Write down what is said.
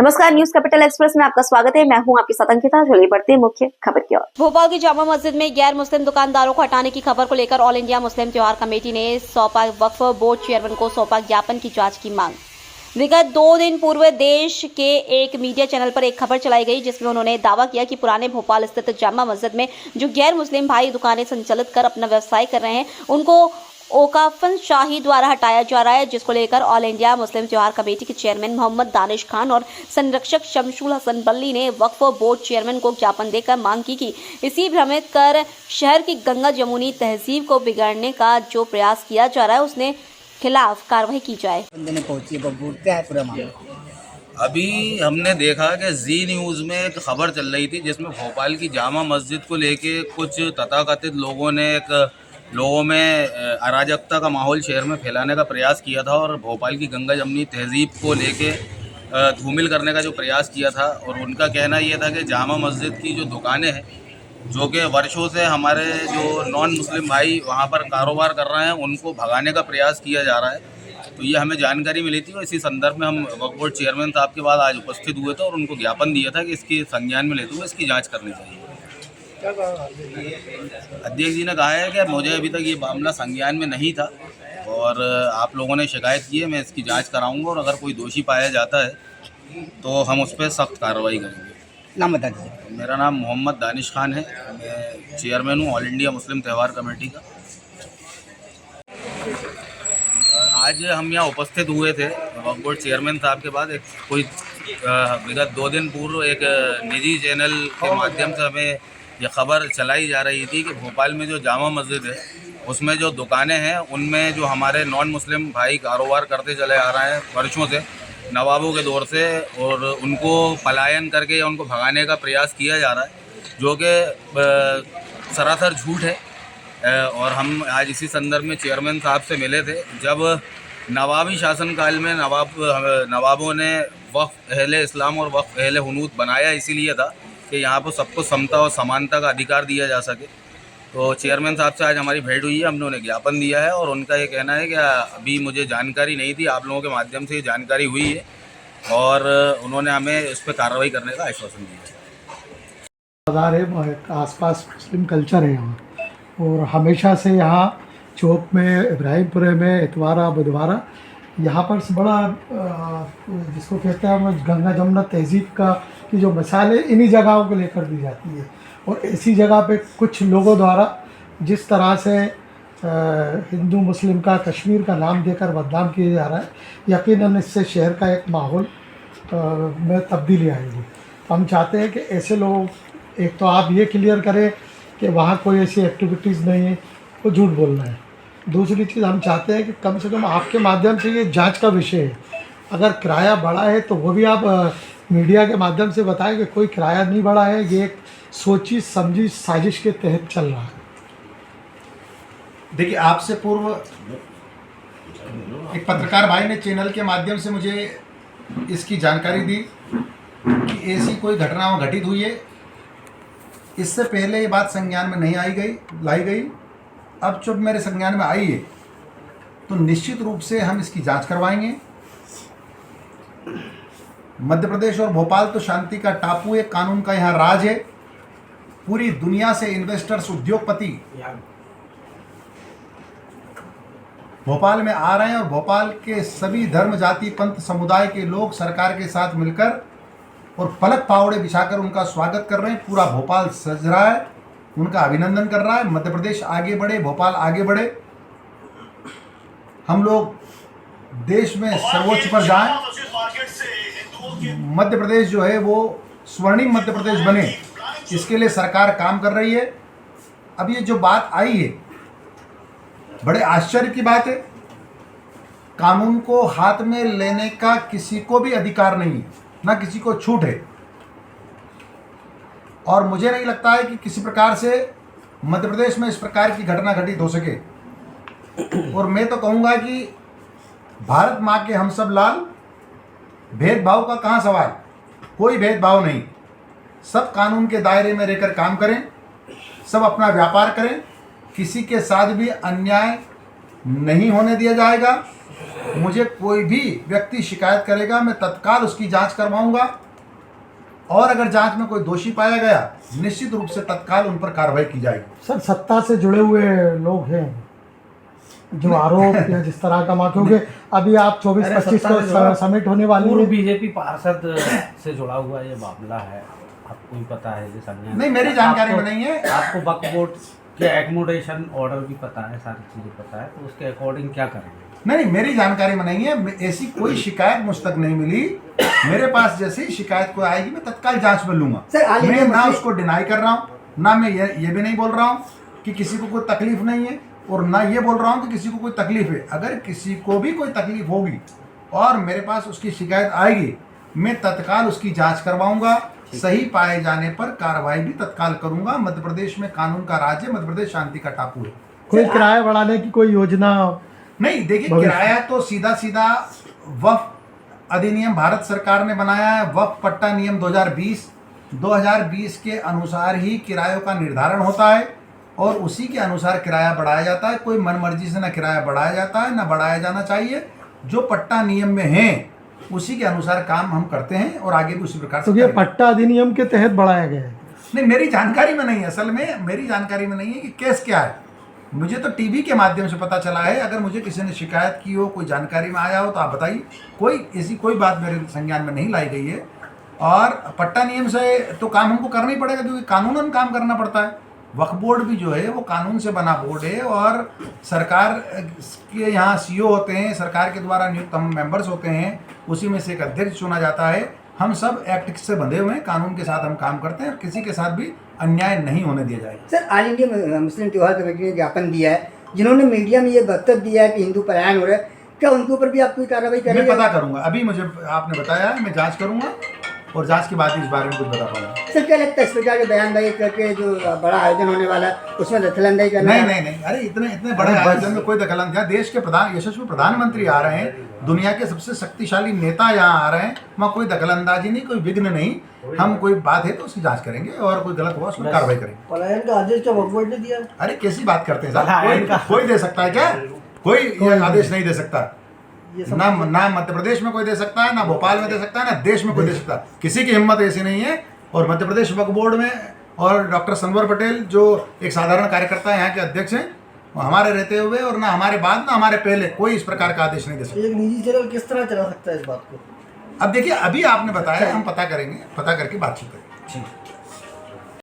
नमस्कार, news capital express में आपका स्वागत है। मैं हूं आपके साथ अंकिता। चलिए बढ़ते हैं मुख्य खबर की ओर। भोपाल की जामा मस्जिद में गैर मुस्लिम दुकानदारों को हटाने की खबर को लेकर ऑल इंडिया मुस्लिम त्योहार कमेटी ने सौंपा वक्फ बोर्ड चेयरमैन को सौंपा ज्ञापन की जांच की मांग। विगत 2 दिन पूर्व देश के एक मीडिया चैनल पर एक खबर चलाई गई जिसमें उन्होंने दावा किया कि पुराने भोपाल स्थित जामा मस्जिद में जो गैर मुस्लिम भाई दुकानें संचालित कर अपना व्यवसाय कर रहे हैं उनको ओकाफन शाही द्वारा हटाया जा रहा है, जिसको लेकर ऑल इंडिया मुस्लिम त्योहार कमेटी के चेयरमैन मोहम्मद दानिश खान और संरक्षक शमशुल हसन बल्ली ने वक्फ बोर्ड चेयरमैन को ज्ञापन देकर मांग की कि इसी भ्रमित कर शहर की गंगा जमुनी तहजीब को बिगाड़ने का जो प्रयास किया जा रहा है उसने खिलाफ कार्रवाई की जाए। अभी हमने देखा कि जी न्यूज़ में एक खबर चल रही थी जिसमें भोपाल की जामा मस्जिद को लेके कुछ तथाकथित लोगों ने लोगों में अराजकता का माहौल शहर में फैलाने का प्रयास किया था और भोपाल की गंगा जमुनी तहजीब को लेके धूमिल करने का जो प्रयास किया था। और उनका कहना ये था कि जामा मस्जिद की जो दुकानें हैं जो कि वर्षों से हमारे जो नॉन मुस्लिम भाई वहाँ पर कारोबार कर रहे हैं उनको भगाने का प्रयास किया जा रहा है। तो ये हमें जानकारी मिली थी और इसी संदर्भ में हम वक्फ बोर्ड चेयरमैन साहब के बाद आज उपस्थित हुए थे और उनको ज्ञापन दिया था कि इसकी संज्ञान में लेते हुए इसकी जांच करनी चाहिए। अध्यक्ष जी ने कहा है कि मुझे अभी तक ये मामला संज्ञान में नहीं था और आप लोगों ने शिकायत की है, मैं इसकी जांच कराऊंगा और अगर कोई दोषी पाया जाता है तो हम उस पर सख्त कार्रवाई करेंगे। नाम बता दीजिए। मेरा नाम मोहम्मद दानिश खान है, मैं चेयरमैन हूँ ऑल इंडिया मुस्लिम त्यौहार कमेटी का। आज हम यहाँ उपस्थित हुए थे वक्फ बोर्ड चेयरमैन साहब के बाद विगत 2 दिन पूर्व एक निजी चैनल के माध्यम से हमें ये खबर चलाई जा रही थी कि भोपाल में जो जामा मस्जिद है उसमें जो दुकानें हैं उनमें जो हमारे नॉन मुस्लिम भाई कारोबार करते चले आ रहे हैं वर्षों से नवाबों के दौर से, और उनको पलायन करके या उनको भगाने का प्रयास किया जा रहा है जो कि सरासर झूठ है। और हम आज इसी संदर्भ में चेयरमैन साहब से मिले थे जब नवाबी शासनकाल में नवाबों ने वक्फ अहले इस्लाम और वक्फ अहले हुनूत बनाया इसीलिए था कि यहाँ पर सबको समता और समानता का अधिकार दिया जा सके। तो चेयरमैन साहब से आज हमारी भेंट हुई है, हमने उन्हें ज्ञापन दिया है और उनका ये कहना है कि अभी मुझे जानकारी नहीं थी, आप लोगों के माध्यम से ये जानकारी हुई है और उन्होंने हमें इस पर कार्रवाई करने का आश्वासन दिया बाजार है, आसपास मुस्लिम कल्चर है यहाँ और हमेशा से यहाँ चौक में, इब्राहिमपुरे में, इतवारा बुधवारा यहाँ पर बड़ा जिसको कहते हैं गंगा जमुना तहजीब का की जो मिसाल है इन्हीं जगहों को लेकर दी जाती है। और ऐसी जगह पे कुछ लोगों द्वारा जिस तरह से हिंदू मुस्लिम का कश्मीर का नाम देकर बदनाम किया जा रहा है, यकीनन इससे शहर का एक माहौल में तब्दीली आएगी। तो हम चाहते हैं कि ऐसे लोग, एक तो आप ये क्लियर करें कि वहाँ कोई ऐसी एक्टिविटीज़ नहीं है, वो झूठ बोल रहे हैं। दूसरी चीज़ हम चाहते हैं कि कम से कम आपके माध्यम से ये जांच का विषय है, अगर किराया बढ़ा है तो वो भी आप मीडिया के माध्यम से बताएं कि कोई किराया नहीं बढ़ा है, ये एक सोची समझी साजिश के तहत चल रहा है। देखिए, आपसे पूर्व एक पत्रकार भाई ने चैनल के माध्यम से मुझे इसकी जानकारी दी कि ऐसी कोई घटना घटित हुई है। इससे पहले ये बात संज्ञान में नहीं लाई गई। अब जब मेरे संज्ञान में आई है तो निश्चित रूप से हम इसकी जांच करवाएंगे। मध्य प्रदेश और भोपाल तो शांति का टापू है, कानून का यहाँ राज है। पूरी दुनिया से इन्वेस्टर्स, उद्योगपति भोपाल में आ रहे हैं और भोपाल के सभी धर्म, जाति, पंथ, समुदाय के लोग सरकार के साथ मिलकर और पलक पावड़े बिछाकर उनका स्वागत कर रहे हैं। पूरा भोपाल सज रहा है, उनका अभिनंदन कर रहा है। मध्य प्रदेश आगे बढ़े, भोपाल आगे बढ़े, हम लोग देश में सर्वोच्च पर जाएं। मध्य प्रदेश जो है वो स्वर्णिम मध्य प्रदेश बने, इसके लिए सरकार काम कर रही है। अब ये जो बात आई है बड़े आश्चर्य की बात है। कानून को हाथ में लेने का किसी को भी अधिकार नहीं है, ना किसी को छूट है। और मुझे नहीं लगता है कि किसी प्रकार से मध्य प्रदेश में इस प्रकार की घटना घटित हो सके। और मैं तो कहूँगा कि भारत माँ के हम सब लाल, भेदभाव का कहाँ सवाल, कोई भेदभाव नहीं। सब कानून के दायरे में रहकर काम करें, सब अपना व्यापार करें, किसी के साथ भी अन्याय नहीं होने दिया जाएगा। मुझे कोई भी व्यक्ति शिकायत करेगा मैं तत्काल उसकी जांच करवाऊंगा, और अगर जांच में कोई दोषी पाया गया निश्चित रूप से तत्काल उन पर कार्रवाई की जाएगी। सर सत्ता से जुड़े हुए लोग हैं जो आरोप या जिस तरह का माँ, क्योंकि अभी आप 24-25 को समिट होने वाली पूर्व है। बीजेपी पार्षद से जुड़ा हुआ ये मामला है, आपको भी पता है? ये संज्ञान नहीं, मेरी जानकारी में नहीं है। आपको वक्फ बोर्ड के एकोमोडेशन ऑर्डर भी पता है, सारी चीज़ें पता है, तो उसके अकॉर्डिंग क्या करेंगे? नहीं, मेरी जानकारी में नहीं है। ऐसी कोई शिकायत मुझ तक नहीं मिली। मेरे पास जैसे ही शिकायत कोई आएगी मैं तत्काल जांच में लूंगा। मैं ना उसको डिनाई कर रहा हूँ, ना मैं ये भी नहीं बोल रहा हूँ कि किसी को कोई तकलीफ नहीं है, और ना ये बोल रहा हूँ कि किसी को कोई तकलीफ है। अगर किसी को भी कोई तकलीफ होगी और मेरे पास उसकी शिकायत आएगी मैं तत्काल उसकी जांच करवाऊंगा। सही पाए जाने पर कार्रवाई भी तत्काल करूंगा। मध्य प्रदेश में कानून का राज्य है, मध्य प्रदेश शांति का टापू है। कोई किराया बढ़ाने की कोई योजना नहीं, देखिए किराया तो सीधा सीधा वक्फ अधिनियम भारत सरकार ने बनाया है। वक्फ पट्टा नियम 2020 के अनुसार ही किरायों का निर्धारण होता है और उसी के अनुसार किराया बढ़ाया जाता है। कोई मनमर्जी से ना किराया बढ़ाया जाता है ना बढ़ाया जाना चाहिए। जो पट्टा नियम में है उसी के अनुसार काम हम करते हैं और आगे भी उसी प्रकार से। तो ये पट्टा अधिनियम के तहत बढ़ाया गया है? नहीं, मेरी जानकारी में नहीं है। असल में मेरी जानकारी में नहीं है कि केस क्या है। मुझे तो टीवी के माध्यम से पता चला है। अगर मुझे किसी ने शिकायत की हो, कोई जानकारी में आया हो तो आप बताइए। कोई ऐसी कोई बात मेरे संज्ञान में नहीं लाई गई है। और पट्टा नियम से तो काम हमको करना ही पड़ेगा क्योंकि कानूनन काम करना पड़ता है। वक्फ बोर्ड भी जो है वो कानून से बना बोर्ड है और सरकार के यहाँ सीईओ होते हैं, सरकार के द्वारा नियुक्त हम मेंबर्स होते हैं, उसी में से एक अध्यक्ष चुना जाता है। हम सब एक्ट से बंधे हुए हैं, कानून के साथ हम काम करते हैं और किसी के साथ भी अन्याय नहीं होने दिया जाएगा। सर, ऑल इंडिया मुस्लिम त्योहार कमेटी ने ज्ञापन दिया है, जिन्होंने मीडिया में ये वक्तव्य दिया है कि हिंदू पलायन हो रहा है, क्या उनके ऊपर भी आप कोई कार्रवाई करेंगे? मैं पता करूंगा। अभी मुझे आपने बताया है, मैं जांच करूंगा और जांच के बाद इस बारे में कुछ बता पाऊंगा। सर, क्या लगता है इस प्रकार के बयानबाजी करके जो बड़ा आयोजन होने वाला है उसमें दखलंदाजी करना? नहीं, अरे इतने बड़े आयोजन में कोई दखलंदाजी। देश के यशस्वी प्रधानमंत्री आ रहे हैं, दुनिया के सबसे शक्तिशाली नेता यहाँ आ रहे हैं, वहाँ कोई दखलंदाजी नहीं, कोई विघ्न नहीं। हम कोई बात है तो उसकी जांच करेंगे और कोई गलत हुआ उसमें कार्रवाई करेंगे। पलायन का आदेश तो वक्फ बोर्ड ने दिया। अरे कैसी बात करते हैं साहब? कोई दे सकता है क्या? कोई आदेश नहीं दे सकता। ना मध्य प्रदेश में कोई दे सकता है, ना भोपाल में दे सकता है, ना देश में कोई दे सकता है। किसी की हिम्मत ऐसी नहीं है। और मध्य प्रदेश वक्फ बोर्ड में और डॉक्टर सनवर पटेल जो एक साधारण कार्यकर्ता यहाँ के अध्यक्ष हैं, हमारे रहते हुए और ना हमारे बाद ना हमारे पहले कोई इस प्रकार का आदेश नहीं दे सकता। एक निजी चैनल किस तरह चला सकता है इस बात को? अब देखिए, अभी आपने बताया, हम पता करेंगे, पता करके बातचीत करेंगे।